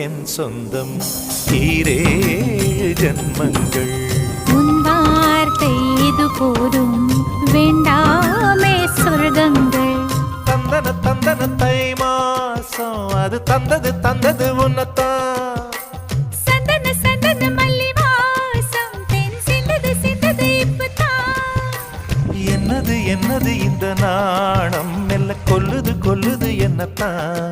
என் சொந்தம் ஈரேழு ஜன்மங்கள். உன் வார்த்தை இது போதும் வேண்டாமே சொர்க்கங்கள். தந்தன தந்தன தை மாசம் அது தந்தது உன்னத்தான். சந்தன சந்தன மல்லி வாசம் தென் சிந்தது இப்பதான். என்னது இந்த நாணம் மெல்ல கொல்லுது என்னத்தான்.